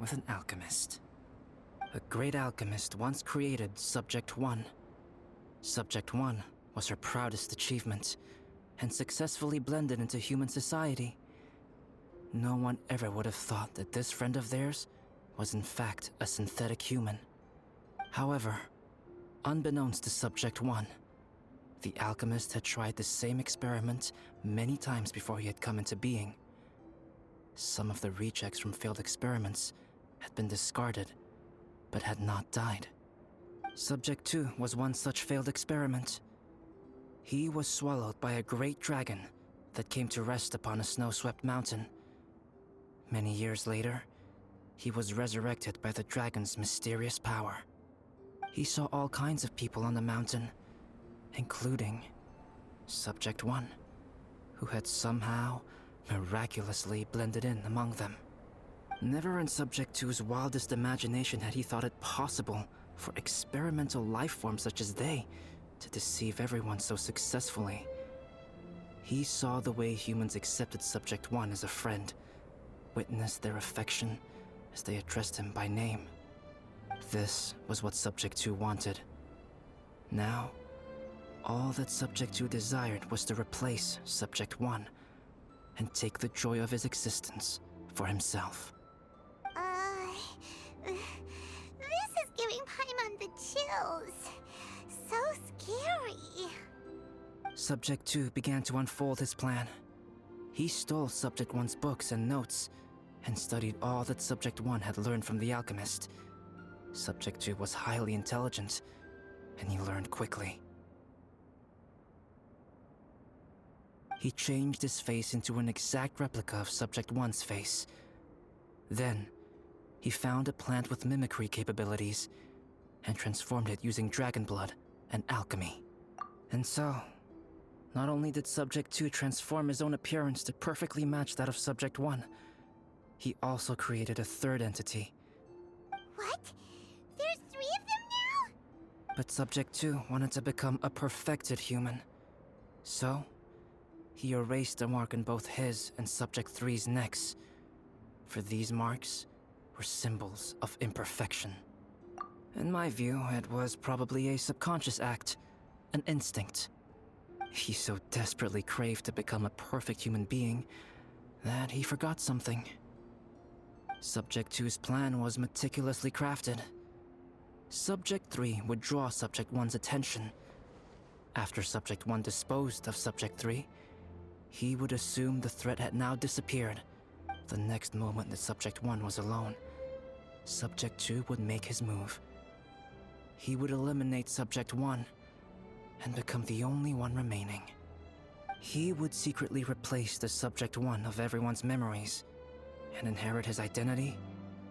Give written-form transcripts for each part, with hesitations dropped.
with an alchemist. A great alchemist once created Subject 1. Subject 1 was her proudest achievement, and successfully blended into human society. No one ever would have thought that this friend of theirs was in fact a synthetic human. However, unbeknownst to Subject 1, the alchemist had tried the same experiment many times before he had come into being. Some of the rejects from failed experiments had been discarded, but had not died. Subject 2 was one such failed experiment. He was swallowed by a great dragon that came to rest upon a snow-swept mountain. Many years later, he was resurrected by the dragon's mysterious power. He saw all kinds of people on the mountain, including Subject 1, who had somehow miraculously blended in among them. Never in Subject 2's wildest imagination had he thought it possible for experimental life forms such as they to deceive everyone so successfully. He saw the way humans accepted Subject 1 as a friend, witnessed their affection as they addressed him by name. This was what Subject 2 wanted. Now, all that Subject 2 desired was to replace Subject 1 and take the joy of his existence for himself. This is giving Paimon the chills. So scary. Subject 2 began to unfold his plan. He stole Subject 1's books and notes and studied all that Subject 1 had learned from the alchemist. Subject 2 was highly intelligent, and he learned quickly. He changed his face into an exact replica of Subject 1's face. Then, he found a plant with mimicry capabilities and transformed it using dragon blood and alchemy. And so, not only did Subject 2 transform his own appearance to perfectly match that of Subject 1, he also created a third entity. What? There's 3 of them now? But Subject 2 wanted to become a perfected human. So, he erased a mark in both his and Subject 3's necks. For these marks were symbols of imperfection. In my view, it was probably a subconscious act, an instinct. He so desperately craved to become a perfect human being that he forgot something. Subject 2's plan was meticulously crafted. Subject 3 would draw Subject 1's attention. After Subject 1 disposed of Subject 3, he would assume the threat had now disappeared. The next moment that Subject 1 was alone, Subject 2 would make his move. He would eliminate Subject 1 and become the only one remaining. He would secretly replace the Subject 1 of everyone's memories and inherit his identity,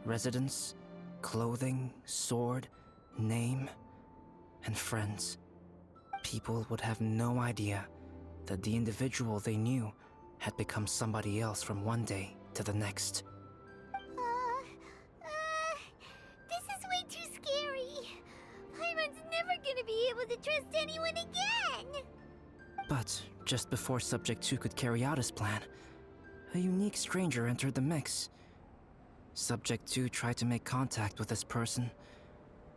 residence, clothing, sword, name, and friends. People would have no idea that the individual they knew had become somebody else from one day to the next. This is way too scary. Paimon's never gonna be able to trust anyone again. But just before Subject 2 could carry out his plan, a unique stranger entered the mix. Subject 2 tried to make contact with this person,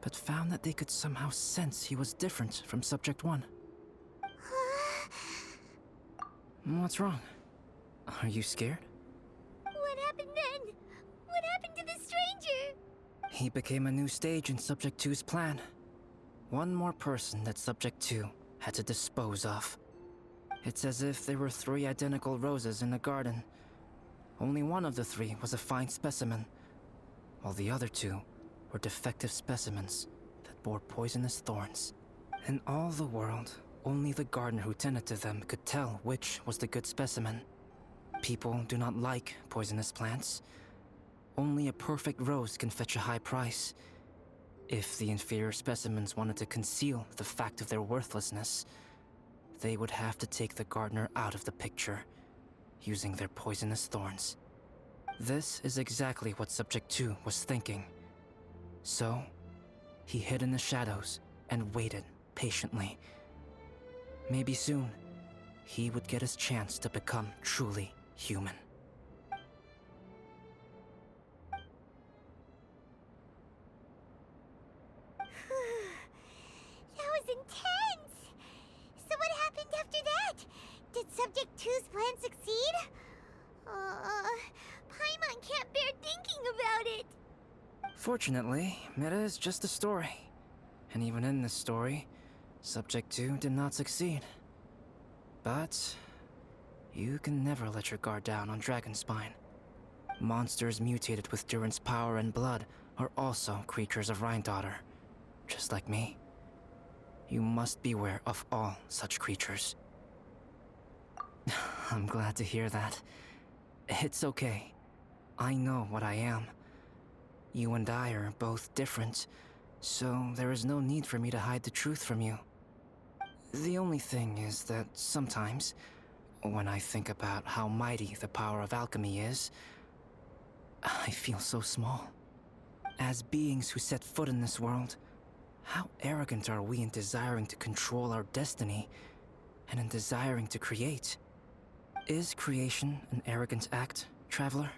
but found that they could somehow sense he was different from Subject 1. What's wrong? Are you scared? What happened then? What happened to the stranger? He became a new stage in Subject 2's plan. One more person that Subject 2 had to dispose of. It's as if there were 3 identical roses in a garden. Only one of the 3 was a fine specimen, while the other 2 were defective specimens that bore poisonous thorns. In all the world, only the gardener who tended to them could tell which was the good specimen. People do not like poisonous plants. Only a perfect rose can fetch a high price. If the inferior specimens wanted to conceal the fact of their worthlessness, they would have to take the gardener out of the picture, using their poisonous thorns. This is exactly what Subject 2 was thinking. So, he hid in the shadows and waited patiently. Maybe soon, he would get his chance to become truly human. intense! So what happened after that? Did Subject 2's plan succeed? Paimon can't bear thinking about it! Fortunately, Meta is just a story. And even in this story, Subject 2 did not succeed. But you can never let your guard down on Dragonspine. Monsters mutated with Durin's power and blood are also creatures of Rhine-Daughter, just like me. You must beware of all such creatures. I'm glad to hear that. It's okay. I know what I am. You and I are both different, so there is no need for me to hide the truth from you. The only thing is that sometimes, when I think about how mighty the power of alchemy is, I feel so small. As beings who set foot in this world, how arrogant are we in desiring to control our destiny, and in desiring to create? Is creation an arrogant act, Traveler?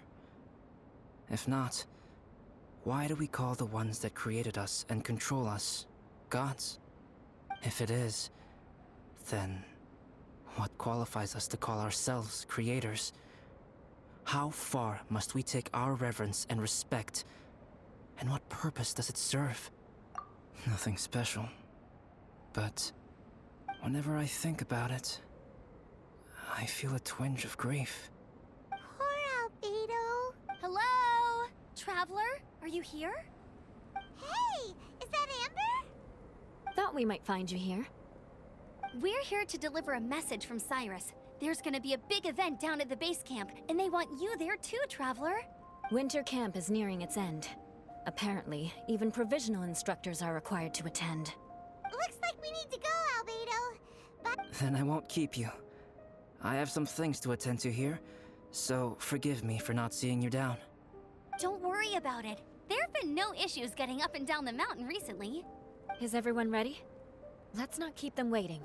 If not, why do we call the ones that created us and control us gods? If it is, then what qualifies us to call ourselves creators? How far must we take our reverence and respect, and what purpose does it serve? Nothing special, but whenever I think about it, I feel a twinge of grief. Poor Albedo. Hello? Traveler, are you here? Hey, is that Amber? Thought we might find you here. We're here to deliver a message from Cyrus. There's gonna be a big event down at the base camp, and they want you there too, Traveler. Winter camp is nearing its end. Apparently, even provisional instructors are required to attend. Looks like we need to go, Albedo. But Then I won't keep you. I have some things to attend to here, so forgive me for not seeing you down. Don't worry about it. There have been no issues getting up and down the mountain recently. Is everyone ready? Let's not keep them waiting.